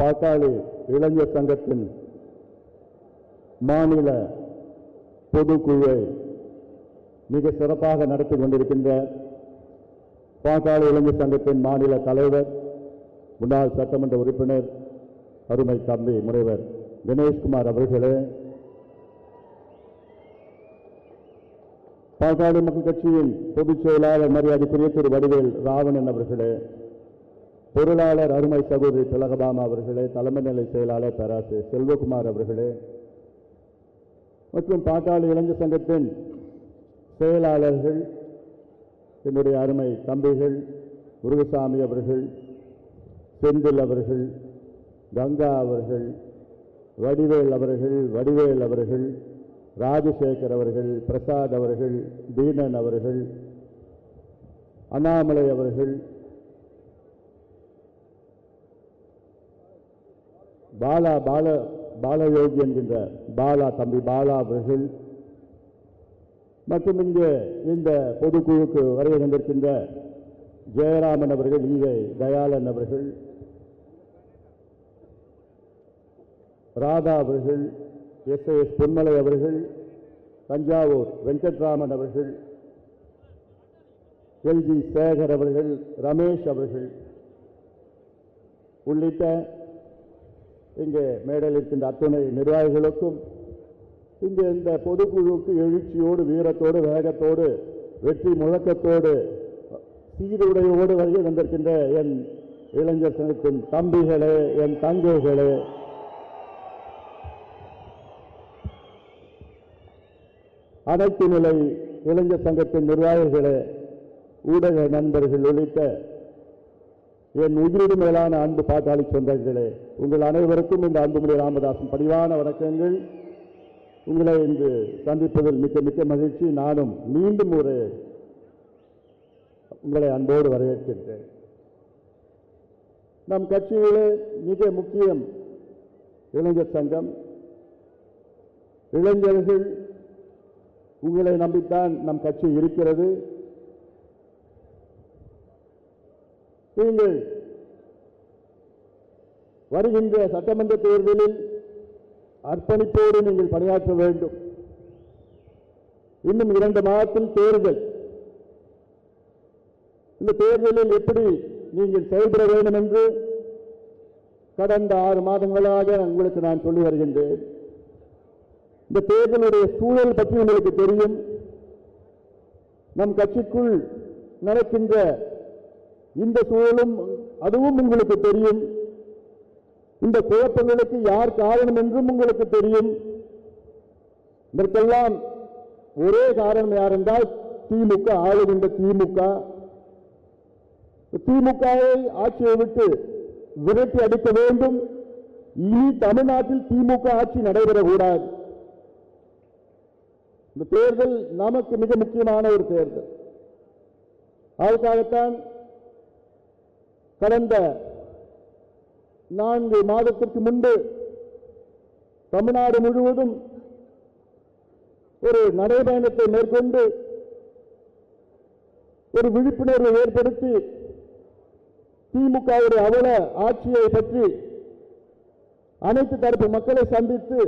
பாட்டாளி இளைஞர் சங்கத்தின் மாநில பொதுக்குழுவை மிக சிறப்பாக நடத்தி கொண்டிருக்கின்ற பாட்டாளி இளைஞர் சங்கத்தின் மாநில தலைவர் முன்னாள் சட்டமன்ற உறுப்பினர் அருமை தம்பி முனைவர் கணேஷ்குமார் அவர்களே, பாட்டாளி மக்கள் கட்சியின் பொதுச் செயலாளர் மரியாதைக்குரிய திரு வடிவேல் ராவணன் அவர்களே, பொருளாளர் அருமை சகோதரி திலகபாமா அவர்களே, தலைமை நிலை செயலாளர் பேராசிரியர் செல்வகுமார் அவர்களே மற்றும் பாட்டாளி இளைஞர் சங்கத்தின் செயலாளர்கள், என்னுடைய அருமை தம்பிகள் முருகசாமி அவர்கள், செந்தில் அவர்கள், கங்கா அவர்கள், வடிவேல் அவர்கள், ராஜசேகர் அவர்கள், பிரசாத் அவர்கள், தீனன் அவர்கள், அண்ணாமலை அவர்கள், பாலயோகி என்கின்ற தம்பி பாலா அவர்கள் மற்றும் இங்கே இந்த பொதுக்குழுக்கு வருகை தந்திருக்கின்ற ஜெயராமன் அவர்கள், ஈவை தயாளன் அவர்கள், ராதா அவர்கள், எஸ் பொன்மலை அவர்கள், தஞ்சாவூர் வெங்கட்ராமன் அவர்கள், எல்ஜி சேகர் அவர்கள், ரமேஷ் அவர்கள் உள்ளிட்ட இங்கே மேடையில் இருக்கின்ற அத்துணை நிர்வாகிகளுக்கும் இங்கே இந்த பொதுக்குழுவுக்கு எழுச்சியோடு வீரத்தோடு வேகத்தோடு வெற்றி முழக்கத்தோடு சீருடையோடு வருகை வந்திருக்கின்ற என் இளைஞர் சங்கத்தின் தம்பிகளே, என் தங்கைகளே, அனைத்து நிலை இளைஞர் சங்கத்தின் நிர்வாகிகளே, ஊடக நண்பர்கள் உள்ளிட்ட என் உயிரிடு மேலான அன்பு பாட்டாளி சொந்தங்களே, உங்கள் அனைவருக்கும் இந்த அன்புமணி ராமதாசன் பணிவான வணக்கங்கள். உங்களை இன்று சந்திப்பதில் மிக்க மிக்க மகிழ்ச்சி. நானும் மீண்டும் உங்களை அன்போடு வரவேற்கின்றேன். நம் கட்சியிலே மிக முக்கியம் இளைஞர் சங்கம். இளைஞர்கள் உங்களை நம்பித்தான் நம் கட்சி இருக்கிறது. நீங்கள் வருகின்ற சட்டமன்ற தேர்தலில் அர்ப்பணிப்போடு நீங்கள் பணியாற்ற வேண்டும். இன்னும் 2 மாதத்தில் தேர்தல். இந்த தேர்தலில் எப்படி நீங்கள் செயல்பட வேண்டும் என்று கடந்த 6 மாதங்களாக உங்களுக்கு நான் சொல்லி வருகின்றேன். இந்த தேர்தலுடைய சூழல் பற்றி உங்களுக்கு தெரியும். நம் கட்சிக்குள் நடக்கின்ற இந்த சூழலும் அதுவும் உங்களுக்கு தெரியும். இந்த குழப்பங்களுக்கு யார் காரணம் என்றும் உங்களுக்கு தெரியும். இதற்கெல்லாம் ஒரே காரணம் யார் என்றால் திமுக, ஆளுகின்ற திமுகவை ஆட்சியை விட்டு விரட்டி அடிக்க வேண்டும். இனி தமிழ்நாட்டில் திமுக ஆட்சி நடைபெறக்கூடாது. இந்த தேர்தல் நமக்கு மிக முக்கியமான ஒரு தேர்தல். அதற்காகத்தான் கடந்த 4 மாதத்திற்கு முன்பு தமிழ்நாடு முழுவதும் ஒரு நடைபயணத்தை மேற்கொண்டு ஒரு விழிப்புணர்வை ஏற்படுத்தி திமுகவுடைய அவல ஆட்சியை பற்றி அனைத்து தரப்பு மக்களை சந்தித்து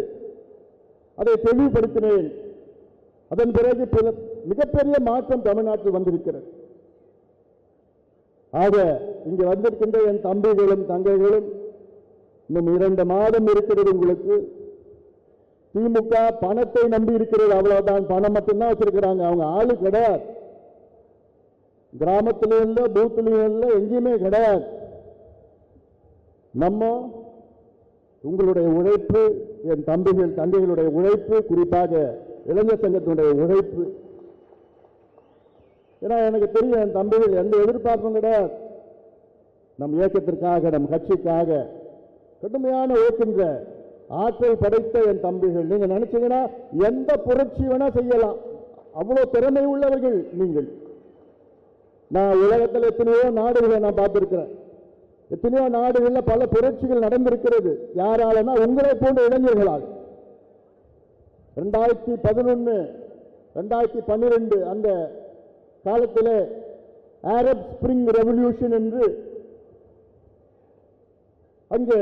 அதை தெளிவுபடுத்தினேன். அதன் பிறகு மிகப்பெரிய மாற்றம் தமிழ்நாட்டில் வந்திருக்கிறது. ஆக இங்கு வந்திருக்கின்ற என் தம்பிகளும் தங்கைகளும், இன்னும் 2 மாதம் இருக்கிறது உங்களுக்கு. திமுக பணத்தை நம்பி இருக்கிறது, அவ்வளவுதான். பணம் மட்டும்தான் வச்சிருக்கிறாங்க. அவங்க ஆளு கிடையாது. கிராமத்திலும் இல்லை, பூத்திலையும் இல்லை, எங்கேயுமே கிடையாது. நம்ம உங்களுடைய உழைப்பு, என் தம்பிகள் தங்கைகளுடைய உழைப்பு, குறிப்பாக இளைஞர் சங்கத்தினுடைய உழைப்பு. ஏன்னா எனக்கு தெரியும் என் தம்பிகள் எந்த எதிர்பார்ப்பும் கிடையாது. நம் இயக்கத்திற்காக, நம் கட்சிக்காக கடுமையான உழைக்கின்ற ஆற்றல் படைத்த என் தம்பிகள். நீங்க நினைச்சீங்கன்னா எந்த புரட்சி வேணா செய்யலாம். அவ்வளவு திறமை உள்ளவர்கள் நீங்கள். நான் உலகத்தில் எத்தனையோ நாடுகளை நான் பார்த்திருக்கிறேன். எத்தனையோ நாடுகளில் பல புரட்சிகள் நடந்திருக்கிறது. யாராலனா உங்களை போன்ற இளைஞர்களால். 2011 2012 அந்த காலத்தில் அரப் ஸ்பிரிங் ரெவல்யூஷன் என்று அங்கே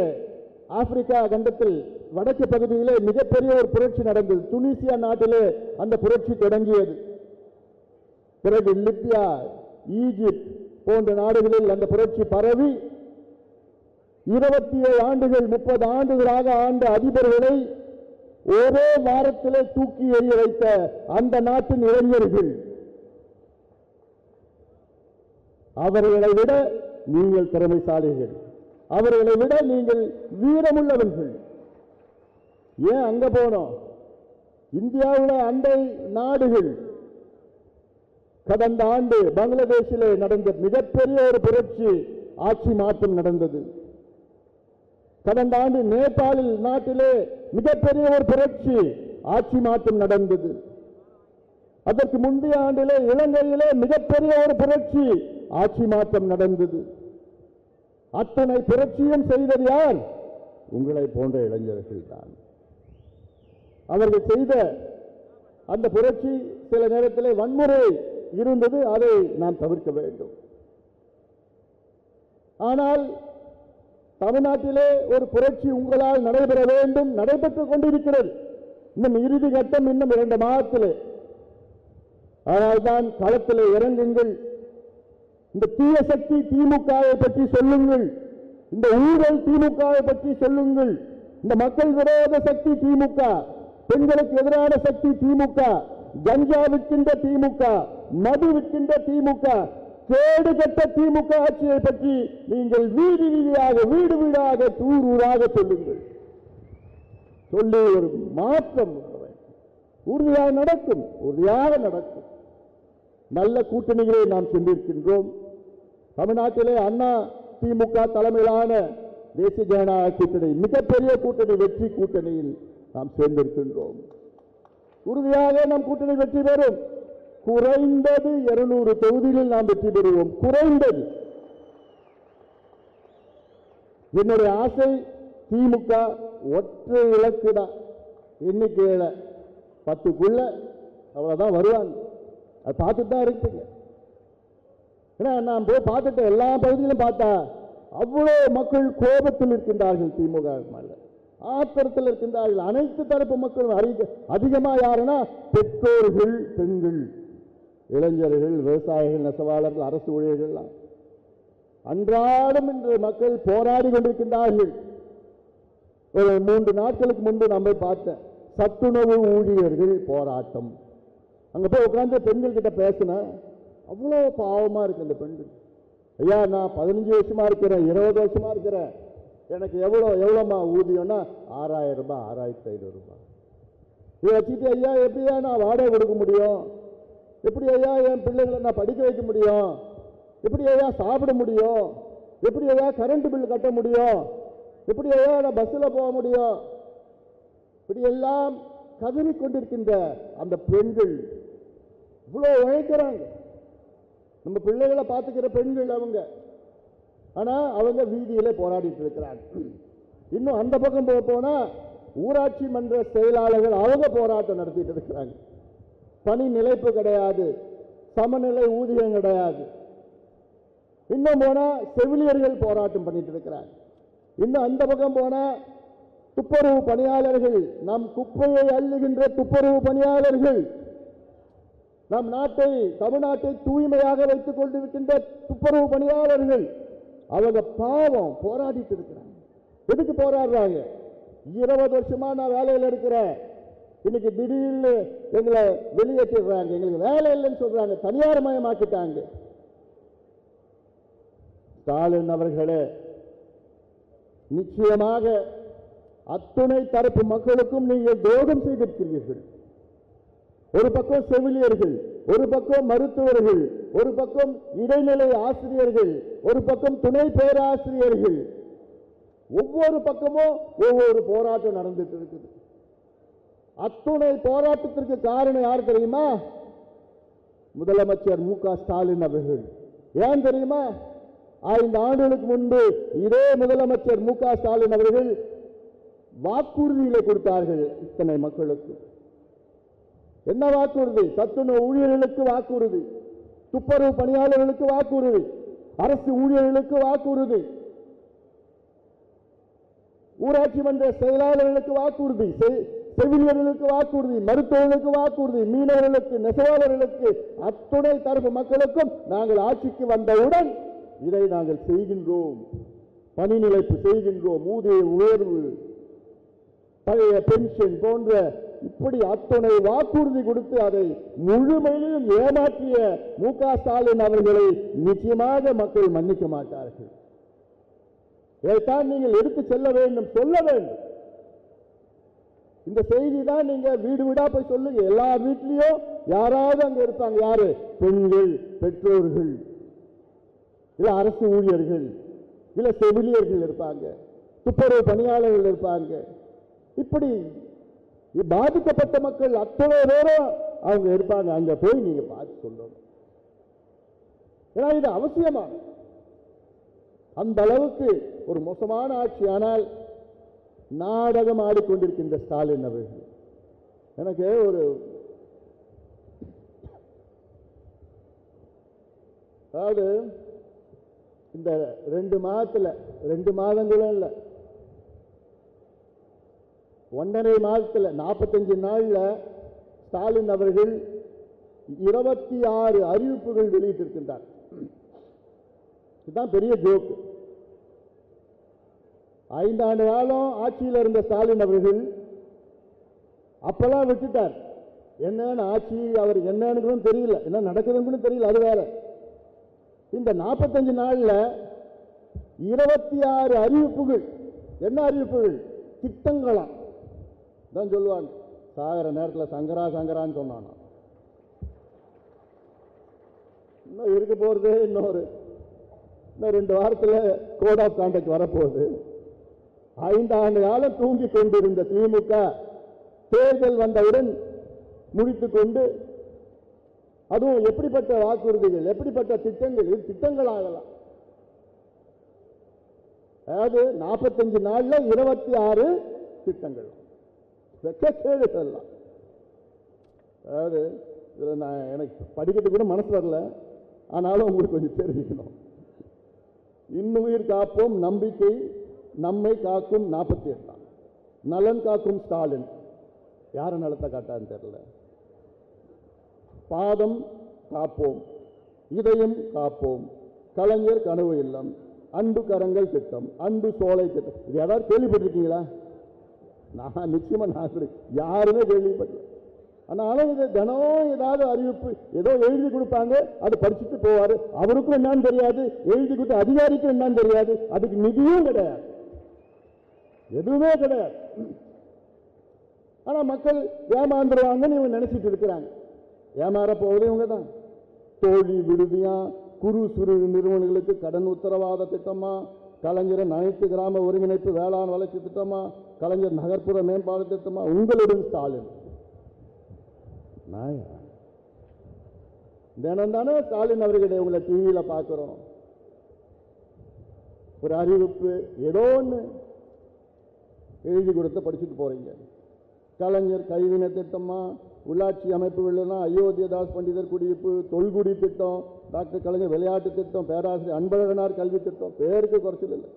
ஆப்பிரிக்கா கண்டத்தில் வடக்கு பகுதியிலே மிகப்பெரிய ஒரு புரட்சி நடந்தது. துனிசியா நாட்டிலே அந்த புரட்சி தொடங்கியது. பிறகு லிபியா, ஈஜிப்ட் போன்ற நாடுகளில் அந்த புரட்சி பரவி 27 ஆண்டுகள் 30 ஆண்டுகளாக ஆண்ட அதிபர்களை ஒரே வாரத்திலே தூக்கி எறிய வைத்த அந்த நாட்டின் இளைஞர்கள், அவர்களை விட நீங்கள் திறமைசாலிகள், அவர்களை விட நீங்கள் வீரமுள்ளவர்கள். ஏன் அங்க போனோம்? இந்தியாவில் அண்டை நாடுகள் கடந்த ஆண்டு பங்களாதேஷிலே நடந்த மிகப்பெரிய ஒரு புரட்சி, ஆட்சி மாற்றம் நடந்தது. கடந்த ஆண்டு நேபாளில் நாட்டிலே மிகப்பெரிய ஒரு புரட்சி, ஆட்சி மாற்றம் நடந்தது. அதற்கு முந்தைய ஆண்டிலே இலங்கையிலே மிகப்பெரிய ஒரு புரட்சி, ஆட்சி மாற்றம் நடந்தது. அத்தனை புரட்சியும் செய்தது யார்? உங்களை போன்ற இளைஞர்கள் தான். அவர்கள் செய்த அந்த புரட்சி சில நேரத்திலே வன்முறை இருந்தது, அதை நாம் தவிர்க்க வேண்டும். ஆனால் தமிழ்நாட்டிலே ஒரு புரட்சி உங்களால் நடைபெற வேண்டும், நடைபெற்றுக் கொண்டிருக்கிறது. இன்னும் இறுதி கட்டம் இன்னும் 2 மாதத்திலே. அதனால்தான் களத்திலே இறங்குங்கள். இந்த தீய சக்தி திமுகவை பற்றி சொல்லுங்கள், இந்த ஊழல் திமுகவை பற்றி சொல்லுங்கள், இந்த மக்கள் விரோத சக்தி திமுக, பெண்களுக்கு எதிரான சக்தி திமுக, கஞ்சா விற்கின்ற திமுக, மது விற்கின்ற திமுக, கேடு கட்ட திமுக ஆட்சியை பற்றி நீங்கள் வீதி வீதியாக, வீடு வீடாக, ஊர் ஊராக சொல்லுங்கள். சொல்லி ஒரு மாற்றம் உறுதியாக நடக்கும், உறுதியாக நடக்கும். நல்ல கூட்டணிகளை நாம் சென்றிருக்கின்றோம். தமிழ்நாட்டிலே அண்ணா திமுக தலைமையிலான தேசிய ஜனநாயக கூட்டணி, மிகப்பெரிய கூட்டணி, வெற்றி கூட்டணியில் நாம் சேர்ந்திருக்கின்றோம். உறுதியாக நம் கூட்டணி வெற்றி பெறும். குறைந்தது 200 தொகுதிகளில் நாம் வெற்றி பெறுவோம். குறைந்தது. என்னுடைய ஆசை திமுக ஒற்றை இலக்கு தான், எண்ணிக்கையில 10க்குள்ள அவ்வளவுதான் வருவாங்க. அது பார்த்துட்டு தான் இருக்குங்க. ஏன்னா நான் போய் பார்த்துட்டு எல்லா பகுதியிலும் பார்த்தா அவ்வளோ மக்கள் கோபத்தில் இருக்கின்றார்கள், திமுக மேல ஆத்திரத்தில் இருக்கின்றார்கள். அனைத்து தரப்பு மக்களும் அதிகமாக யாருன்னா பெற்றோர்கள், பெண்கள், இளைஞர்கள், விவசாயிகள், நெசவாளர்கள், அரசு ஊழியர்கள் அன்றாடம் இன்று மக்கள் போராடி கொண்டிருக்கின்றார்கள். ஒரு 3 நாட்களுக்கு முன்பு நம்ம பார்த்தேன், சத்துணவு ஊழியர்கள் போராட்டம். அங்க போய் உட்கார்ந்து பெண்கள் கிட்ட பேசினேன். அவ்வளோ பாவமா இருக்கு அந்த பெண்கள். ஐயா, நான் 15 வருஷமா இருக்கிறேன், 20 வருஷமா இருக்கிறேன், எனக்கு எவ்வளோமா ஊதியம்னா 6000 ரூபாய், 6500 ரூபாய். இதை வச்சுட்டு ஐயா எப்படியா நான் வாடகை கொடுக்க முடியும்? எப்படி ஐயா என் பிள்ளைங்களை நான் படிக்க வைக்க முடியும்? எப்படி ஐயா சாப்பிட முடியும்? எப்படி ஐயா கரண்ட் பில் கட்ட முடியும்? எப்படி ஐயா நான் பஸ்ஸில் போக முடியும்? இப்படி எல்லாம் கதறி கொண்டிருக்கின்ற அந்த பெண்கள் இவ்வளோ உழைக்கிறாங்க. நம்ம பிள்ளைகளை பார்த்துக்கிற பெண்கள் அவங்க. ஆனா அவங்க வீதியில போராடிட்டு இருக்கிறாங்க. இன்னும் அந்த பக்கம் போனா ஊராட்சி மன்ற செயலாளர்கள் அவங்க போராட்டம் நடத்திட்டு இருக்கிறாங்க. பணி நிலைப்பு கிடையாது, சமநிலை ஊதியம் கிடையாது. இன்னும் போனா செவிலியர்கள் போராட்டம் பண்ணிட்டு இருக்கிறாங்க. இன்னும் அந்த பக்கம் போனா துப்புரவு பணியாளர்கள், நம் குப்பையை அள்ளுகின்ற துப்புரவு பணியாளர்கள், நம் நாட்டை, தமிழ்நாட்டை தூய்மையாக வைத்துக் கொண்டிருக்கின்ற துப்புரவு பணியாளர்கள், அவங்க பாவம் போராடிட்டு இருக்கிறாங்க. எதுக்கு போராடுறாங்க? 20 வருஷமா நான் வேலையில் இருக்கிறேன், இன்னைக்கு திடீர்னு எங்களை வெளியேற்றிடுறாங்க, எங்களுக்கு வேலை இல்லைன்னு சொல்றாங்க, தனியார் மயமாக்கிட்டாங்க. ஸ்டாலின் அவர்களே, நிச்சயமாக அத்துணை தரப்பு மக்களுக்கும் நீங்கள் துரோகம் செய்திருக்கிறீர்கள். ஒரு பக்கம் செவிலியர்கள், ஒரு பக்கம் மருத்துவர்கள், ஒரு பக்கம் இடைநிலை ஆசிரியர்கள், ஒரு பக்கம் துணை பேராசிரியர்கள், ஒவ்வொரு பக்கமும் ஒவ்வொரு போராட்டம் நடந்துட்டு இருக்குது. அத்துணை போராட்டத்திற்கு காரணம் யார் தெரியுமா? முதலமைச்சர் மு.க. ஸ்டாலின் அவர்கள். ஏன் தெரியுமா? 5 ஆண்டுகளுக்கு முன்பு இதே முதலமைச்சர் மு.க. ஸ்டாலின் அவர்கள் வாக்குறுதியிலே கொடுத்தார்கள் இத்தனை மக்களுக்கு. என்ன வாக்குறுதி? சத்துணவு ஊழியர்களுக்கு வாக்குறுதி, துப்புரவு பணியாளர்களுக்கு வாக்குறுதி, அரசு ஊழியர்களுக்கு வாக்குறுதி. ஊராட்சி மன்ற செயலாளர்களுக்கு வாக்குறுதி, செவிலியர்களுக்கு வாக்குறுதி, மருத்துவர்களுக்கு வாக்குறுதி, மீனவர்களுக்கு, நெசவாளர்களுக்கு, அத்துணை தரப்பு மக்களுக்கும் நாங்கள் ஆட்சிக்கு வந்தவுடன் இதை நாங்கள் செய்கின்றோம். பணி நிலைப்பு செய்கின்றோம், ஊதிய உயர்வு, பழைய பென்ஷன் போன்ற இப்படி அத்துணை வாக்குறுதி கொடுத்து அதை முழுமையிலும் ஏமாற்றிய மு.க. ஸ்டாலின் அவர்களை நிச்சயமாக மக்கள் மன்னிக்க மாட்டார்கள். இதைத்தான் நீங்கள் எடுத்து செல்ல வேண்டும், சொல்ல வேண்டும். இந்த செய்தி தான் நீங்க வீடு வீடா போய் சொல்லுங்க. எல்லா வீட்லயும் யாராவது அங்க இருப்பாங்க. யாரு? பெண்கள், பெற்றோர்கள், இல்ல அரசு ஊழியர்கள், இல்ல செவிலியர்கள் இருப்பாங்க, துப்புரவு பணியாளர்கள் இருப்பாங்க. இப்படி பாதிக்கப்பட்ட மக்கள் அத்தனை பேரும் அவங்க இருப்பாங்க. அங்க போய் நீங்க பார்த்து சொல்லணும். ஏன்னா இது அவசியமா. அந்த அளவுக்கு ஒரு மோசமான ஆட்சி. ஆனால் நாடகம் ஆடிக்கொண்டிருக்கின்ற ஸ்டாலின் அவர்கள் எனக்கு ஒரு அதாவது இந்த 2 மாதங்களும் இல்ல, 1.5 மாதத்தில் 45 நாள்ல ஸ்டாலின் அவர்கள் 26 அறிவிப்புகள் வெளியிட்டிருக்கின்றார். இதுதான் பெரிய ஜோக். 5 ஆண்டு காலம் ஆட்சியில் இருந்த ஸ்டாலின் அவர்கள் அப்பெல்லாம் விட்டுட்டார். என்னன்னு ஆட்சி அவர் என்னன்னு தெரியல, என்ன நடக்குதுன்னு தெரியல, அது வேற. இந்த 45 நாள்ல 26 அறிவிப்புகள். என்ன அறிவிப்புகள்? திட்டங்களாம் தான் சொல்லுவாங்க. சாகர நேரத்தில் சங்கரா சங்கரான்னு சொன்னான். இன்னும் இருக்க போறது இன்னும் 2 வாரத்தில் கோட் ஆஃப் கான்டக்ட் வரப்போகுது. 5 ஆண்டு காலம் தூங்கிக் கொண்டிருந்த திமுக தேர்தல் வந்தவுடன் முடித்துக் கொண்டு, அதுவும் எப்படிப்பட்ட வாக்குறுதிகள், எப்படிப்பட்ட திட்டங்கள், இது திட்டங்கள் ஆகலாம். அதாவது 45 நாள்ல 26 திட்டங்கள். அதாவது எனக்கு படிக்கிறதுக்கு கூட மனசு வரல, ஆனாலும் உங்களுக்கு கொஞ்சம் தெரிஞ்சுக்கணும். இன்னுயிர் காப்போம் நம்பிக்கை நம்மை காக்கும் 48, நலன் காக்கும் ஸ்டாலின். யார நலத்தை காட்டான்னு தெரியல. பாதம் காப்போம், இதயம் காப்போம், கலைஞர் கனவு இல்லம், அன்பு கரங்கள் திட்டம், அன்பு சோலை திட்டம். இது யாராவது கேள்விப்பட்டிருக்கீங்களா? நான் நிச்சயமா யாருமே கேள்விப்பட்டல. ஆனாலும் இது தினம் ஏதாவது அறிவிப்பு ஏதோ எழுதி கொடுப்பாங்க, அதை படிச்சுட்டு போவாரு. அவருக்கும் என்னன்னு தெரியாது, எழுதி கொடுத்த அதிகாரிக்கும் என்னன்னு தெரியாது, அதுக்கு நிதியும் கிடையாது, எதுவுமே கிடையாது. ஆனா மக்கள் ஏமாந்துருவாங்கன்னு இவங்க நினைச்சிட்டு இருக்கிறாங்க. ஏமாற போவதே இவங்க தான். தோழி விடுதியா, குறு சிறு நிறுவனங்களுக்கு கடன் உத்தரவாத திட்டமா, கலைஞர் அனைத்து கிராம ஒருங்கிணைப்பு வேளாண் வளர்ச்சி திட்டமா, கலைஞர் நகர்ப்புற மேம்பாடு திட்டமா, உங்களுடன் ஸ்டாலின். தினம் தானே ஸ்டாலின் அவர்களை உங்களை டிவியில பார்க்கிறோம். ஒரு அறிவிப்பு ஏதோ ஒன்று எழுதி கொடுத்து படிச்சுட்டு போறீங்க. கலைஞர் கைவினை திட்டமா, உள்ளாட்சி அமைப்புகள், அயோத்தியதாஸ் பண்டிதர் குடியிருப்பு, தொல்குடி திட்டம், டாக்டர் கலைஞர் விளையாட்டு திட்டம், பேராசிரியர் அன்பழகனார் கல்வி திட்டம், பேருக்கு குறைச்சல் இல்லை.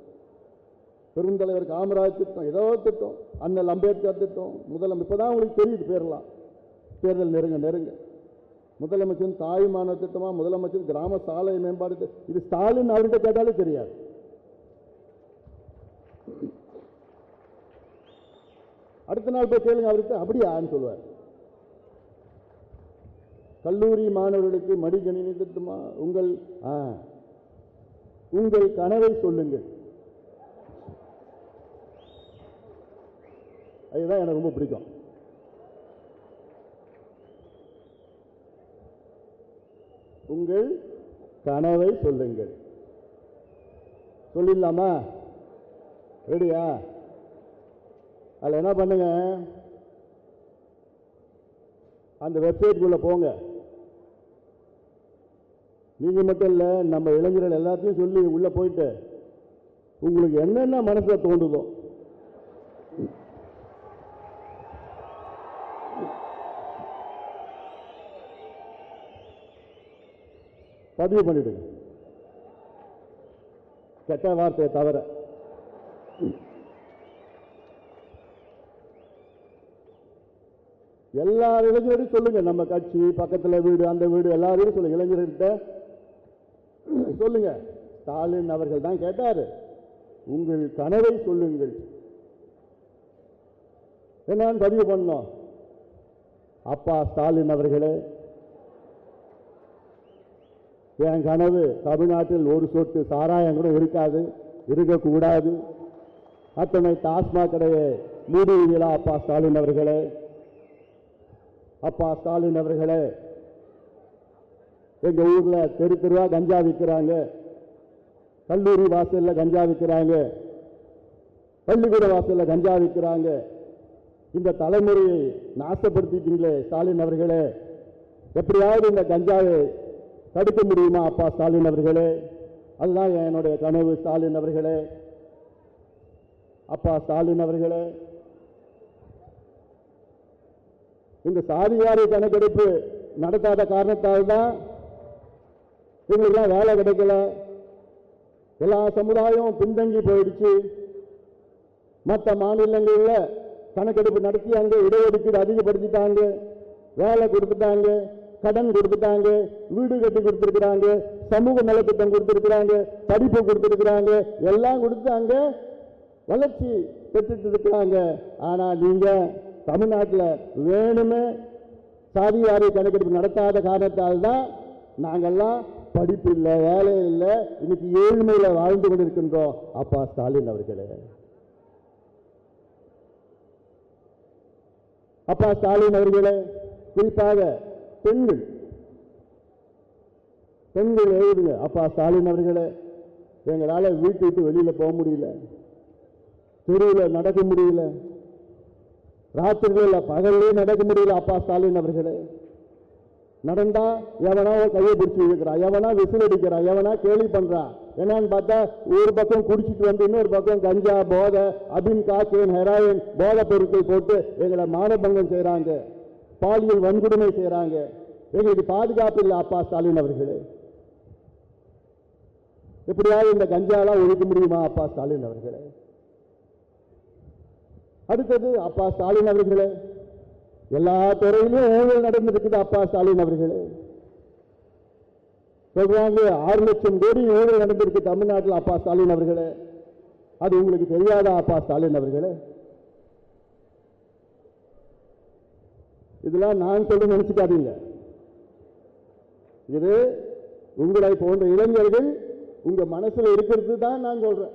பெருந்தலைவர் காமராஜ் திட்டம், ஏதோ திட்டம், அண்ணல் அம்பேத்கர் திட்டம், முதலமைச்சர். இப்பதான் உங்களுக்கு தெரியுது பேரெல்லாம். தேர்தல் நெருங்க முதலமைச்சர் தாய்மான திட்டமா, முதலமைச்சர் கிராம சாலை மேம்பாடு. இது ஸ்டாலின் அவர்கிட்ட கேட்டாலே தெரியாது. அடுத்த நாள் போய் கேளுங்க அவருக்கு, அப்படியான்னு சொல்லுவார். கல்லூரி மாணவர்களுக்கு மடிக்கணினி திட்டமா, உங்கள் கனவை சொல்லுங்கள். அதுதான் எனக்கு ரொம்ப பிடிக்கும். உங்கள் கனவை சொல்லுங்கள். சொல்லிடலாமா? ரெடியா? அதில் என்ன பண்ணுங்க, அந்த வெப்சைட்டுக்குள்ள போங்க. நீங்க மட்டும் இல்ல, நம்ம இளைஞர்கள் எல்லாத்தையும் சொல்லி உள்ள போயிட்டு உங்களுக்கு என்னென்ன மனசுல தோன்றுதோ பதிவு பண்ணிடுங்க. கெட்ட வார்த்தையை தவிர. எல்லா இளைஞரையும் சொல்லுங்க, நம்ம கட்சி பக்கத்துல வீடு அந்த வீடு எல்லாரையும் சொல்லுங்க, இளைஞர்கிட்ட சொல்லுங்க. ஸ்டாலின் அவர்கள் தான் கேட்டாரு, உங்கள் கனவை சொல்லுங்கள். என்னன்னு பதிவு பண்ணோம். அப்பா ஸ்டாலின் அவர்களே, என் கனவு தமிழ்நாட்டில் ஒரு சொட்டு சாராயம் கூட இருக்காது, இருக்கக்கூடாது. அத்தனை டாஸ்மாக் கடையை மூடுவீங்களா அப்பா ஸ்டாலின் அவர்களே? அப்பா ஸ்டாலின் அவர்களே, எங்க ஊர்ல தெரு தெருவா கஞ்சா விற்கிறாங்க, கல்லூரி வாசல்ல கஞ்சா விற்கிறாங்க, பள்ளிக்கூட வாசல்ல கஞ்சா விற்கிறாங்க. இந்த தலைமுறையை நாசப்படுத்திட்டீங்களே ஸ்டாலின் அவர்களே, எப்படியாவது இந்த கஞ்சாவை தடுக்க முடியுமா அப்பா ஸ்டாலின் அவர்களே? அதுதான் என்னுடைய கனவு ஸ்டாலின் அவர்களே. அப்பா ஸ்டாலின் அவர்களே, இந்த சாதிவாரி கணக்கெடுப்பு நடத்தாத காரணத்தால் தான் எங்களுக்கெல்லாம் வேலை கிடைக்கல. எல்லா சமுதாயம் பின்தங்கி போயிடுச்சு. மற்ற மாநிலங்களில் கணக்கெடுப்பு நடத்தி அங்கே இடஒதுக்கீடு அதிகப்படுத்திட்டாங்க, வேலை கொடுத்துட்டாங்க, கடன் கொடுத்துட்டாங்க, வீடு கட்டி கொடுத்திருக்கிறாங்க, சமூக நலத்திட்டம் கொடுத்திருக்கிறாங்க, படிப்பு கொடுத்திருக்கிறாங்க, எல்லாம் கொடுத்து அங்க வளர்ச்சி பெற்றுட்டு இருக்கிறாங்க. ஆனா நீங்க தமிழ்நாட்டில் வேணுமே சாதிவாரி கணக்கெடுப்பு நடத்தாத காரணத்தால் தான் நாங்கெல்லாம் படிப்பு இல்லை, வேலை இல்லை, இன்னைக்கு ஏழ்மையில வாழ்ந்து கொண்டிருக்கின்றோம். அப்பா ஸ்டாலின் அவர்களே, அப்பா ஸ்டாலின் அவர்களே, குறிப்பாக பெண்கள் எழுதுங்க. அப்பா ஸ்டாலின் அவர்களே, எங்களால வீட்டு விட்டு வெளியில போக முடியல, தெருவில் நடக்க முடியல, ராத்திரிகளில் பகல்லே நடக்க முடியல. அப்பா ஸ்டாலின் அவர்களே, நடந்தா எவனா கையை பிடிச்சி இழுக்கிறான், எவனா விசில் அடிக்கிறான், எவனா கேலி பண்றான். என்னன்னு பார்த்தா ஒரு பக்கம் குடிச்சிட்டு வந்து இன்னொரு பக்கம் கஞ்சா, போதை, அபின், காக்கைன், ஹெராயின் போதை பொருட்கள் போட்டு எங்களை மானபங்கம் செய்யறாங்க, பாலியல் வன்கொடுமை செய்யறாங்க. எங்களுக்கு பாதுகாப்பு இல்லை அப்பா ஸ்டாலின் அவர்களே. எப்படியாவது இந்த கஞ்சாலாம் ஒழிக்க முடியுமா அப்பா ஸ்டாலின் அவர்களே? அடுத்தது அப்பா ஸ்டாலின் அவர்களே, எல்லா துறையிலும் ஊழல் நடந்திருக்குது அப்பா ஸ்டாலின் அவர்களே. சொல்றாங்க 6 லட்சம் கோடி ஊழல் நடந்திருக்கு தமிழ்நாட்டில் அப்பா ஸ்டாலின் அவர்களே. அது உங்களுக்கு தெரியாதா அப்பா ஸ்டாலின் அவர்களே? இதெல்லாம் நான் சொல்ல நினைச்சுக்காதீங்க. இது உங்களை போன்ற இளைஞர்கள் உங்க மனசுல இருக்கிறது தான் நான் சொல்றேன்.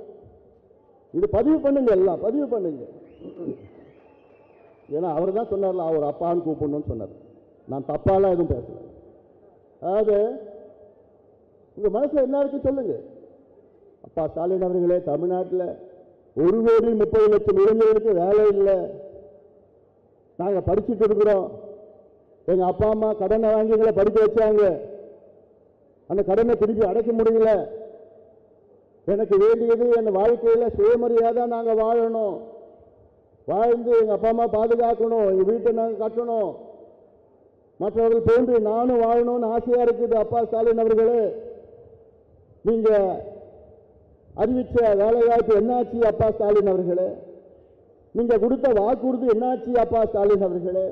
இது பதிவு பண்ணுங்க, எல்லாம் பதிவு பண்ணுங்க. ஏன்னா அவர் தான் சொன்னார்ல, அவர் அப்பான்னு கூப்பிடணும்னு சொன்னார். நான் தப்பாலாம் எதுவும் பேசல. அதாவது உங்க மனசுல என்ன இருக்கு சொல்லுங்க. அப்பா ஸ்டாலின் அவர்களே, தமிழ்நாட்டில் 1,30,00,000 இளைஞர்களுக்கு வேலை இல்லை. நாங்க படிச்சுட்டு இருக்கிறோம். எங்க அப்பா அம்மா கடனை வாங்கி எங்களை படிக்க வச்சாங்க. அந்த கடனை திருப்பி அடைக்க முடியல. எனக்கு வேண்டியது என் வாழ்க்கையில சுயமரியாதை நாங்க வாழணும், வாழ்ந்து எங்க அப்பா அம்மா பாதுகாக்கணும், எங்க வீட்டை நாங்க கட்டணும், மற்றவர்கள் போன்று நானும் வாழணும்னு ஆசையா இருக்குது. அப்பா ஸ்டாலின் அவர்களே, நீங்க அறிவிச்ச வேலை வாய்ப்பு என்னாச்சு அப்பா ஸ்டாலின் அவர்களே? நீங்க கொடுத்த வாக்குறுதி என்னாச்சு அப்பா ஸ்டாலின் அவர்களே?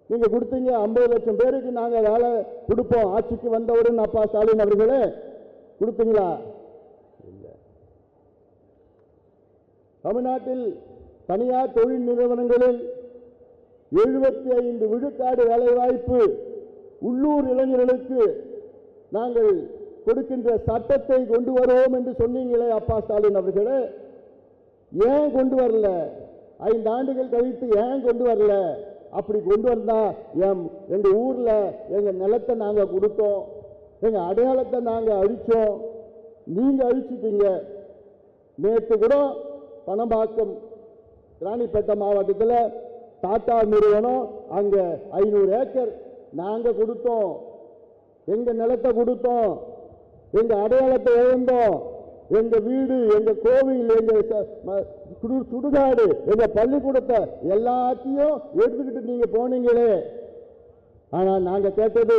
நீங்க கொடுத்தீங்க 50 லட்சம் பேருக்கு நாங்க வேலை கொடுப்போம் ஆட்சிக்கு வந்தவுடன், அப்பா ஸ்டாலின் அவர்களே கொடுத்தீங்களா? இல்ல. தமிழ்நாட்டில் தனியார் தொழில் நிறுவனங்களில் 75 விழுக்காடு வேலை வாய்ப்பு உள்ளூர் இளைஞர்களுக்கு நாங்கள் கொடுக்கின்ற சட்டத்தை கொண்டு வருவோம் என்று சொன்னீங்களே அப்பா ஸ்டாலின் அவர்களே, ஏன் கொண்டு வரல? 5 ஆண்டுகள் கழித்து ஏன் கொண்டு வரல? அப்படி கொண்டு வந்தா எங்க ஊர்ல எங்க நிலத்தை நாங்க கொடுத்தோம், எங்க அடையாளத்தை நாங்க அழிச்சோம், நீங்க அழிச்சிட்டீங்க. நேற்று கூட பணம்பாக்கம் ராணிப்பேட்டை மாவட்டத்தில் டாடா நிறுவனம் அங்க 500 ஏக்கர் நாங்க கொடுத்தோம், எங்க நிலத்தை கொடுத்தோம், எங்க அடையாளத்தை இழந்தோம், எங்க வீடு, எங்க கோவில், எங்க சுடுகாடு, எங்க பள்ளிக்கூடத்தை எல்லாத்தையும் எடுத்துக்கிட்டு நீங்க போனீங்களே. ஆனா நாங்க கேட்டது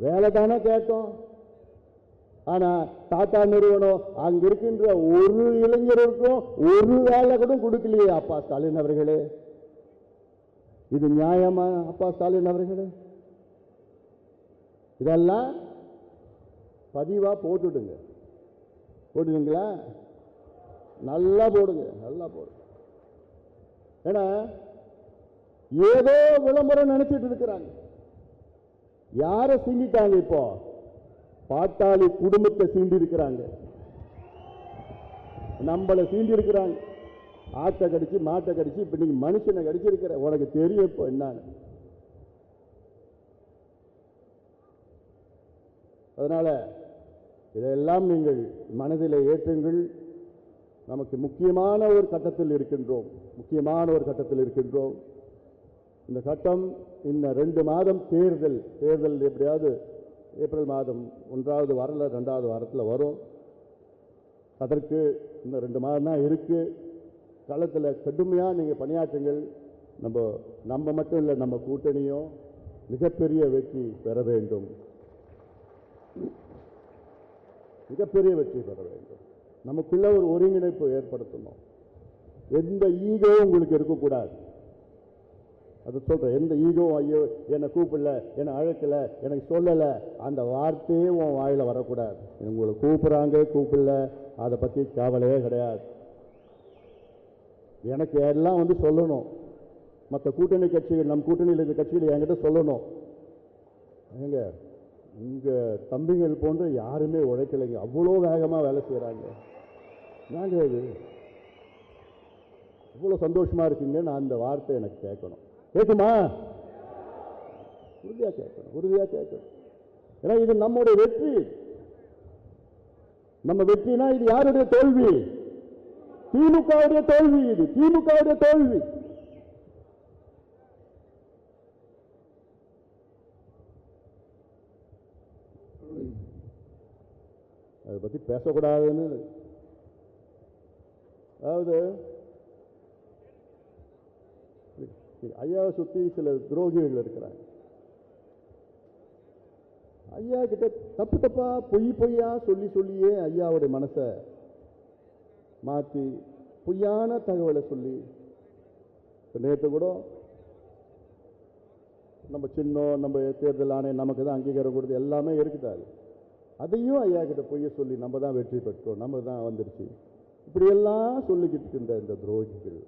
வேலை தானே கேட்டோம். ஆனா டாடா நிறுவனம் அங்க இருக்கின்ற ஒரு இளைஞருக்கும் ஒரு வேலை கூட கொடுக்கலையே அப்பா ஸ்டாலின் அவர்களே. இது நியாயமா அப்பா ஸ்டாலின் அவர்களே? இதெல்லாம் பதிவா போட்டுடுங்க. போட்டுடுங்களா? நல்லா போடுங்க, நல்லா போடுங்க. ஏன்னா ஏதோ விளம்பரம் நினைச்சிட்டு இருக்கிறாங்க. யாரை சீண்டிட்டாங்க? இப்போ பாட்டாளி குடும்பத்தை சீண்டி இருக்கிறாங்க, நம்மளை சீண்டி இருக்கிறாங்க. ஆட்டை கடிச்சு மாட்டை கடிச்சு இப்ப நீங்க மனுஷனை கடிச்சிருக்கிற உனக்கு தெரியும் இப்போ என்னன்னு. அதனால இதெல்லாம் நீங்கள் மனதில் ஏற்றுங்கள். நமக்கு முக்கியமான ஒரு கட்டத்தில் இருக்கின்றோம், முக்கியமான ஒரு கட்டத்தில் இருக்கின்றோம். இந்த கட்டம் இந்த 2 மாதம் தேர்தல் எப்படியாவது ஏப்ரல் மாதம் 1வது வாரத்தில் 2வது வாரத்தில் வரும். அதற்கு இந்த 2 மாதம் தான் இருக்கு. களத்தில் கடுமையாக நீங்கள் பணியாற்றுங்கள். நம்ம மட்டும் இல்லை, நம்ம கூட்டணியும் மிகப்பெரிய வெற்றி பெற வேண்டும், மிகப்பெரிய வெற்றி பெற வேண்டும். நமக்குள்ள ஒரு ஒருங்கிணைப்பு ஏற்படுத்தணும். எந்த ஈகோவும் உங்களுக்கு இருக்கக்கூடாது. அது சொல்றேன், எந்த ஈகோ, ஐயோ என்னை கூப்பிடல, என்னை அழைக்கல, எனக்கு சொல்லல, அந்த வார்த்தையே உன் வாயில வரக்கூடாது. உங்களை கூப்பிடல, அதை பத்தி கவலையே கிடையாது. எனக்கு எல்லாம் சொல்லணும். மற்ற கூட்டணி கட்சிகள், நம் கூட்டணியில் இருக்க கட்சிகள் என்கிட்ட சொல்லணும், எங்க உங்க தம்பிகள் போன்ற யாருமே உழைக்கலைங்க, அவ்வளோ வேகமா வேலை செய்யறாங்க, நாங்க இது இவ்வளவு சந்தோஷமா இருக்குங்க. நான் அந்த வார்த்தை எனக்கு கேட்கணும். கேட்குமா? உறுதியா கேட்கணும், உறுதியா கேட்கணும். ஏன்னா இது நம்முடைய வெற்றி. நம்ம வெற்றினா இது யாருடைய தோல்வி? திமுகவுடைய தோல்வி. இது திமுகவுடைய தோல்வி. அதை பத்தி பேசக்கூடாதுன்னு, அதாவது ஐயாவை சுத்தி சில துரோகிகள் இருக்கிறாங்க. ஐயா கிட்ட தப்பா பொய்யா சொல்லியே ஐயாவுடைய மனசை மாற்றி பொய்யான தகவலை சொல்லி, நேற்று கூட நம்ம சின்னம், நம்ம தேர்தல் ஆணையம் நமக்கு தான் அங்கீகாரம் கொடுத்து எல்லாமே இருக்குதாது, அதையும் ஐயா கிட்ட பொய்ய சொல்லி நம்ம தான் வெற்றி பெற்றோம், நம்ம தான் வந்துருச்சு, இப்படியெல்லாம் சொல்லிக்கிட்டு இருந்த இந்த துரோகிகள்.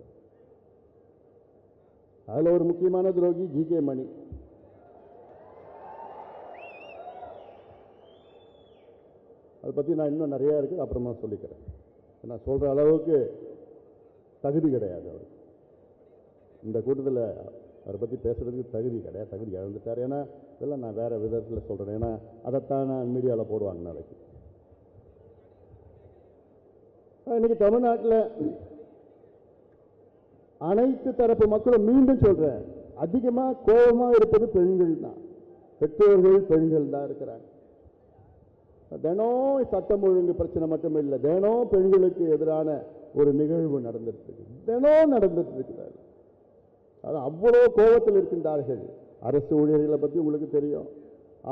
அதில் ஒரு முக்கியமான துரோகி ஜி.கே. மணி. அதை பற்றி நான் இன்னும் நிறையா இருக்குது, அப்புறமா சொல்லிக்கிறேன். நான் சொல்கிற அளவுக்கு தகுதி கிடையாது அவருக்கு. இந்த கூட்டத்தில் அவரை பற்றி பேசுகிறதுக்கு தகுதி கிடையாது, தகுதி இழந்துட்டார். ஏன்னா இதெல்லாம் நான் வேறு விதத்தில் சொல்கிறேன். ஏன்னா அதைத்தான் நான் மீடியாவில் போடுவாங்க நாளைக்கு. இன்னைக்கு தமிழ்நாட்டில் அனைத்து தரப்பு மக்களும், மீண்டும் சொல்கிறேன், அதிகமாக கோபமாக இருப்பது பெண்கள் தான். பெற்றோர்கள் பெண்கள் தான் இருக்கிறாங்க. தினம் சட்டம் ஒழுங்கு பிரச்சனை மட்டும் இல்லை, தினம் பெண்களுக்கு எதிரான ஒரு நிகழ்வு நடந்துட்டு இருக்கு, தினம் நடந்துட்டு இருக்கிறார்கள். அது அவ்வளோ கோபத்தில் இருக்கின்றார்கள். அரசு ஊழியர்களை பற்றி உங்களுக்கு தெரியும்,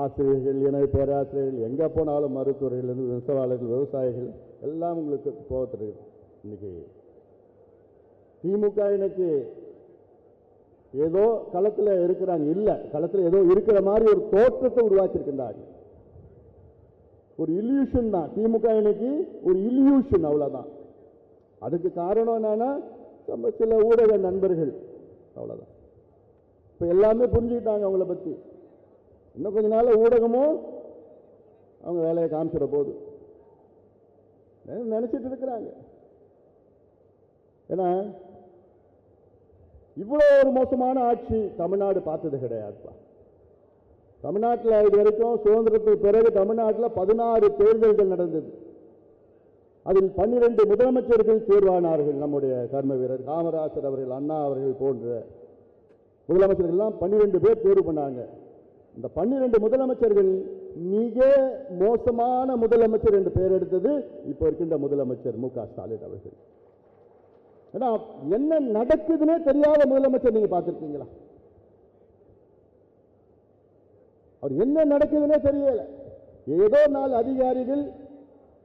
ஆசிரியர்கள், இணை பேராசிரியர்கள், எங்கே போனாலும் மருத்துவர்கள், நெசவாளர்கள், விவசாயிகள் எல்லாம் உங்களுக்கு கோபத்தில் இருக்கு. இன்னைக்கு திமுக இன்னைக்கு ஏதோ களத்தில் இருக்கிறாங்க, இல்லை களத்தில் ஏதோ இருக்கிற மாதிரி ஒரு தோற்றத்தை உருவாக்கியிருக்கின்றார்கள். ஒரு இல்யூஷன் தான் திமுக இன்னைக்கு, ஒரு இல்யூஷன், அவ்வளவுதான். அதுக்கு காரணம் என்னன்னா நம்ம சில ஊடக நண்பர்கள், அவ்வளவுதான். இப்ப எல்லாமே புரிஞ்சுக்கிட்டாங்க அவங்கள பத்தி. இன்னும் கொஞ்ச நாள் ஊடகமும் அவங்க வேலையை காமிச்சிட போது நினைச்சிட்டு இருக்கிறாங்க. ஏன்னா இவ்வளவு ஒரு மோசமான ஆட்சி தமிழ்நாடு பார்த்தது கிடையாதுப்பா. தமிழ்நாட்டில் இது வரைக்கும் சுதந்திரத்துக்கு பிறகு தமிழ்நாட்டில் 16 தேர்தல்கள் நடந்தது. அதில் 12 முதலமைச்சர்கள் தேர்வானார்கள். நம்முடைய கர்ம வீரர் காமராஜர் அவர்கள், அண்ணா அவர்கள் போன்ற முதலமைச்சர்கள் எல்லாம் 12 பேர் தேர்வு பண்ணாங்க. இந்த 12 முதலமைச்சர்கள் மிக மோசமான முதலமைச்சர் என்று பெயர் எடுத்தது இப்ப இருக்கின்ற முதலமைச்சர் மு.க. ஸ்டாலின் அவர்கள். ஏன்னா என்ன நடக்குதுன்னே தெரியாத முதலமைச்சர் நீங்க பார்த்திருக்கீங்களா? அவர் என்ன நடக்குதுன்னே தெரியல. ஏதோ 4 அதிகாரிகள்,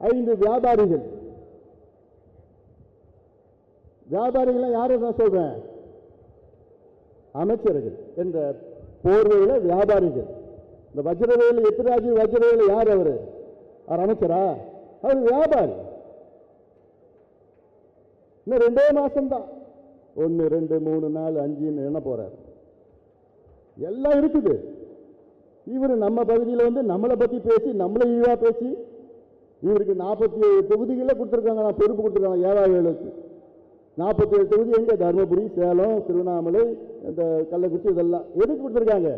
5 வியாபாரிகள். வியாபாரிகள் யாரும் நான் சொல்றேன், அமைச்சர்கள் என்ற போர்வையில வியாபாரிகள். இந்த வஜ்ரவேலு எத்திராஜி வஜ்ரவேலு யார்? அவர் அமைச்சரா? அவர் வியாபாரி. இன்னும் 2 மாசம் தான். 1 2 3 4 5 என்ன போறார்? எல்லாம் இருக்குது. இவர் நம்ம பகுதியில் வந்து நம்மளை பத்தி பேசி நம்மளை இழிவா பேசி இவருக்கு 47 தொகுதிகளை கொடுத்துருக்காங்க. நான் பொறுப்பு கொடுத்துருக்காங்க ஏவாவேலுக்கு. 47 தொகுதி எங்க? தருமபுரி, சேலம், திருவண்ணாமலை, இந்த கள்ளக்குறிச்சி, இதெல்லாம் எதுக்கு கொடுத்துருக்காங்க?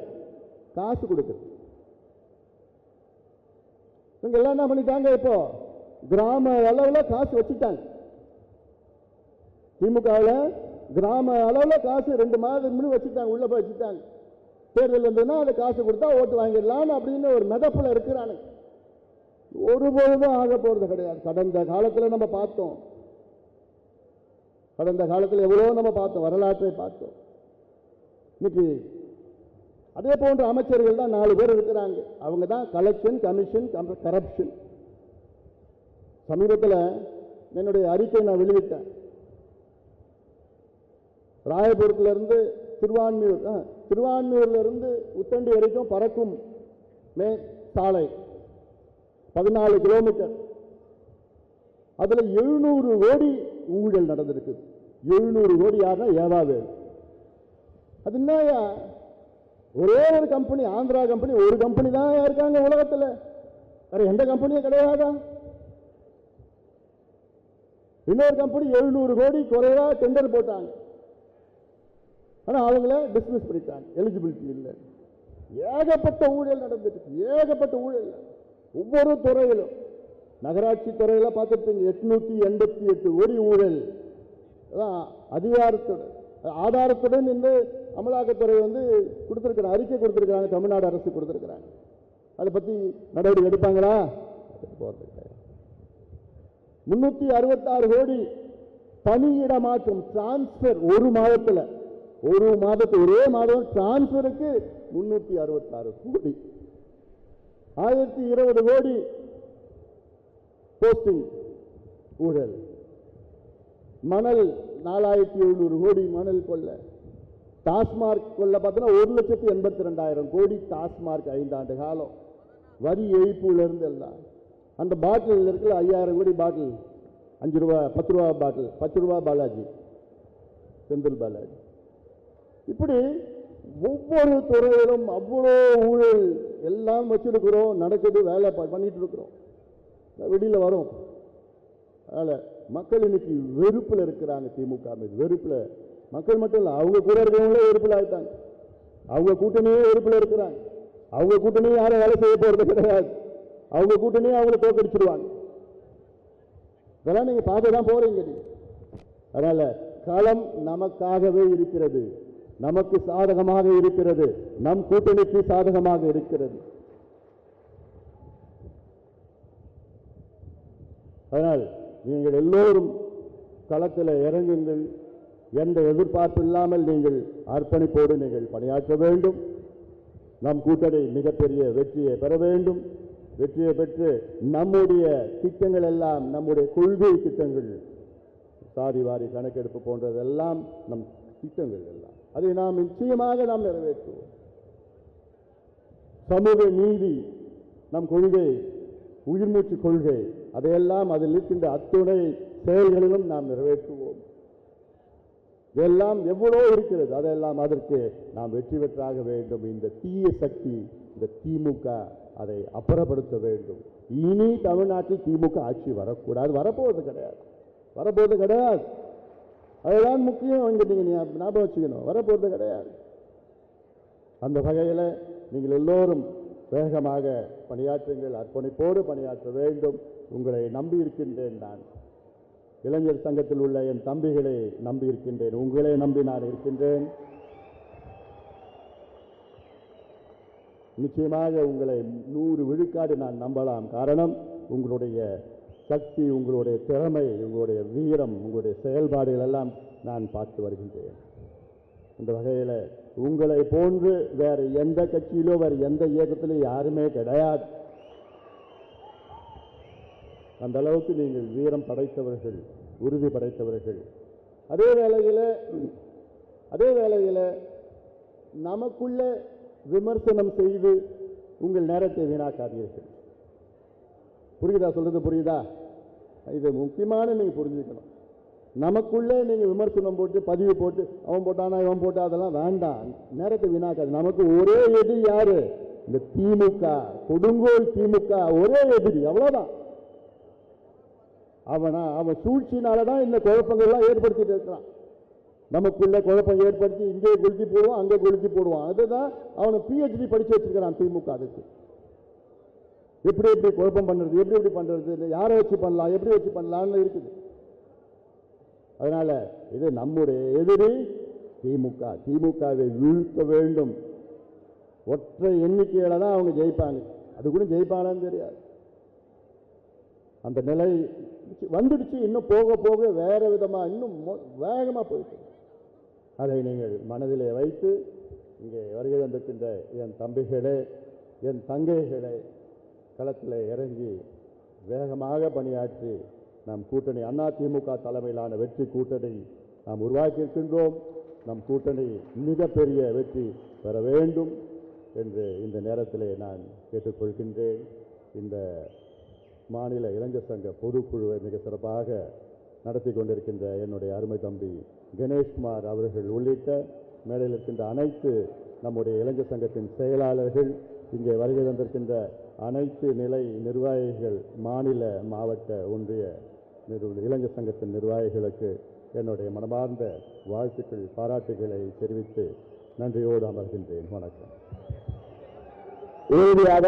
காசு கொடுக்குறது. இவங்க எல்லாம் என்ன பண்ணிட்டாங்க? இப்போ கிராம அளவில் காசு வச்சுட்டாங்க. திமுகவில் கிராம அளவில் காசு 2 மாதத்துக்கு முன்னாடி வச்சுட்டாங்க, உள்ள போய் வச்சுட்டாங்க. தேர்தல் வந்ததுன்னா அதை காசு கொடுத்தா ஓட்டு வாங்கிடலாம் அப்படின்னு ஒரு மெதப்பில் இருக்கிறானு. ஒருபொழுதும் ஆக போறது கிடையாது. கடந்த காலத்தில் நம்ம பார்த்தோம். கடந்த காலத்தில் எவ்வளோ நம்ம பார்த்தோம், வரலாற்றை பார்த்தோம். இன்னைக்கு அதே போன்ற அமைச்சர்கள் தான் 4 பேர் இருக்கிறாங்க. அவங்க தான் கலெக்ஷன், கமிஷன், கரப்ஷன். சமீபத்தில் என்னுடைய அறிக்கை நான் வெளியிட்டேன். ராயபுரத்திலிருந்து திருவான்மியூர்ல இருந்து உத்தண்டி வரைக்கும் பறக்கும் சாலை 14 கிலோமீட்டர். அதுல 700 கோடி ஊழல் நடந்திருக்கு. 700 கோடி யாருன்னா ஏவாவேலு. அது என்னயா? ஒரே ஒரு கம்பெனி, ஆந்திரா கம்பெனி, ஒரு கம்பெனி தான் இருக்காங்க உலகத்தில். வேற எந்த கம்பெனியும் கிடையாதா? இன்னொரு கம்பெனி 700 கோடி குறைவா டெண்டர் போட்டாங்க. ஆனா அவங்கள டிஸ்மிஸ் பண்ணிட்டாங்க, எலிஜிபிலிட்டி இல்லை. ஏகப்பட்ட ஊழல் நடந்துட்டு, ஏகப்பட்ட ஊழல் ஒவ்வொரு துறையிலும். நகராட்சி துறையில பார்த்துருப்பீங்க 888 கோடி ஊழல். அதிகாரத்துடன் ஆதாரத்துடன் இந்த அமலாக்கத்துறை வந்து கொடுத்திருக்கிற அறிக்கை கொடுத்திருக்கிறாங்க, தமிழ்நாடு அரசு கொடுத்திருக்கிறாங்க. அதை பத்தி நடவடிக்கை எடுப்பாங்களா? 366 கோடி பணியிட மாற்றம், டிரான்ஸ்பர். ஒரு மாதத்துல ஒரே மாதம் டிரான்ஸ்பருக்கு 366 கோடி. 1020 கோடி போஸ்டிங் ஊழல். மணல் 4700 கோடி மணல் கொள்ள. டாஸ்மார்க் கொள்ள பார்த்தோன்னா 1,82,000 கோடி. டாஸ்மார்க் 5 ஆண்டு காலம் வரி ஏய்ப்புல இருந்து எல்லாம். அந்த பாட்டில் இருக்குல்ல 5000 கோடி பாட்டில், 5 ரூபா 10 ரூபா பாட்டில், 10 ரூபா பாலாஜி, செந்தில் பாலாஜி. இப்படி ஒவ்வொரு துறையிலும் அவ்வளோ ஊழல் எல்லாம் வச்சிருக்கிறோம், நடக்குது, வேலை பண்ணிட்டு இருக்கிறோம். வெளியில வரும். அதனால மக்கள் இன்னைக்கு வெறுப்புல இருக்கிறாங்க. திமுக மீது வெறுப்புல. மக்கள் மட்டும் இல்ல, அவங்க கூட இருக்கிறவங்களே வெறுப்புல ஆயிட்டாங்க. அவங்க கூட்டணியே வெறுப்புல இருக்கிறாங்க. அவங்க கூட்டணியே யாரும் வேலை செய்ய போறது கிடையாது. அவங்க கூட்டணியே அவங்களை தோக்கடிச்சிருவாங்க. இதெல்லாம் நீங்க பார்த்துதான் போறீங்க. அதனால களம் நமக்காகவே இருக்கிறது, நமக்கு சாதகமாக இருக்கிறது, நம் கூட்டணிக்கு சாதகமாக இருக்கிறது. அதனால் நீங்கள் எல்லோரும் களத்தில் இறங்குங்கள். எந்த எதிர்பார்ப்பு இல்லாமல் நீங்கள் அர்ப்பணிப்போடு நீங்கள் பணியாற்ற வேண்டும். நம் கூட்டணி மிகப்பெரிய வெற்றியை பெற வேண்டும். வெற்றியை பெற்று நம்முடைய திட்டங்கள் எல்லாம், நம்முடைய கொள்கை திட்டங்கள், சாதி வாரி கணக்கெடுப்பு போன்றதெல்லாம் நம் திட்டங்கள் எல்லாம், அதை நாம் நிச்சயமாக நாம் நிறைவேற்றுவோம். சமூக நீதி நம் கொள்கை, உயிர்மூச்சு கொள்கை, அதையெல்லாம் அதில் இருக்கின்ற அத்துணை செயல்களிலும் நாம் நிறைவேற்றுவோம். இதெல்லாம் எவ்வளோ இருக்கிறது, அதெல்லாம் அதற்கு நாம் வெற்றி பெற்றாக வேண்டும். இந்த தீய சக்தி, இந்த திமுக, அதை அப்புறப்படுத்த வேண்டும். இனி தமிழ்நாட்டில் திமுக ஆட்சி வரக்கூடாது. வரப்போவது கிடையாது, வரப்போவது கிடையாது. அதுதான் முக்கியம். இங்க நீங்க ஞாபகம் வச்சுக்கணும், வரப்போவது கிடையாது. அந்த வகையில் நீங்கள் எல்லோரும் வேகமாக பணியாற்றுங்கள், அர்ப்பணிப்போடு பணியாற்ற வேண்டும். உங்களை நம்பி இருக்கின்றேன். நான் இளைஞர் சங்கத்தில் உள்ள என் தம்பிகளை நம்பி இருக்கின்றேன், உங்களை நம்பி நான் இருக்கின்றேன். நிச்சயமாக உங்களை 100 விழுக்காடு நான் நம்பலாம். காரணம், உங்களுடைய சக்தி, உங்களுடைய திறமை, உங்களுடைய வீரம், உங்களுடைய செயல்பாடுகள் எல்லாம் நான் பார்த்து வருகின்றேன். இந்த வகையில் உங்களை போன்று வேற எந்த கட்சியிலோ வேற எந்த இயக்கத்திலும் யாருமே கிடையாது. அந்த அளவுக்கு நீங்கள் வீரம் படைத்தவர்கள், உறுதி படைத்தவர்கள். அதே வேளையில் நமக்குள்ள விமர்சனம் செய்து உங்கள் நேரத்தை வீணாக்காதீர்கள். புரியுதா? சொல்றது புரியுதா? இது முக்கியமான நீங்க புரிஞ்சுக்கணும். நமக்குள்ள நீங்க விமர்சனம் போட்டு பதிவு போட்டு அவன் போட்டானா இவன் போட்டா அதெல்லாம் வேண்டாம். நேரத்தை வீணாக்காது. நமக்கு ஒரே எதிரி யாரு? இந்த திமுக, கொடுங்கோல் திமுக ஒரே எதிரி, அவ்வளவுதான். அவன் சூழ்ச்சினாலதான் இந்த குழப்பங்கள்லாம் ஏற்படுத்திட்டு இருக்கிறான். நமக்குள்ள குழப்பம் ஏற்படுத்தி இங்கே கொளுத்தி போடுவான், அங்கே கொளுத்தி போடுவான். அதுதான் அவனை PhD படிச்சு வச்சிருக்கிறான் திமுக. அதுக்கு எப்படி எப்படி குழப்பம் பண்றது, எப்படி எப்படி பண்றது, யாரை வச்சு பண்ணலாம், எப்படி வச்சு பண்ணலாம்னு இருக்குது. அதனால இது நம்முடைய எதிரி திமுக. திமுகவை வீழ்த்த வேண்டும். ஒற்றை எண்ணிக்கையில தான் அவங்க ஜெயிப்பாங்க. அது கூட ஜெயிப்பானு தெரியாது. அந்த நிலை வந்துடுச்சு. இன்னும் போக போக வேற விதமா இன்னும் வேகமா போயிட்டு, அதை நீங்கள் மனதிலே வைத்து இங்கே வருகை வந்திருக்கின்ற என் தம்பிகளே, என் தங்கைகளே, களத்தில் இறங்கி வேகமாக பணியாற்றி நம் கூட்டணி அதிமுக தலைமையிலான வெற்றி கூட்டணி நாம் உருவாக்கி இருக்கின்றோம். நம் கூட்டணி மிகப்பெரிய வெற்றி பெற வேண்டும் என்று இந்த நேரத்திலே நான் கேட்டுக்கொள்கின்றேன். இந்த மாநில இளைஞர் சங்க பொதுக்குழுவை மிக சிறப்பாக நடத்தி கொண்டிருக்கின்ற என்னுடைய அருமை தம்பி கணேஷ்குமார் அவர்கள் உள்ளிட்ட மேடையில் இருக்கின்ற அனைத்து நம்முடைய இளைஞர் சங்கத்தின் செயலாளர்கள், இங்கே வருகை தந்திருக்கின்ற அனைத்து நிலை நிர்வாகிகள், மாநில மாவட்ட ஒன்றிய இளைஞர் சங்கத்தின் நிர்வாகிகளுக்கு என்னுடைய மனமார்ந்த வாழ்த்துக்கள், பாராட்டுகளை தெரிவித்து நன்றியோடு அமர்கின்றேன். வணக்கம். இறுதியாக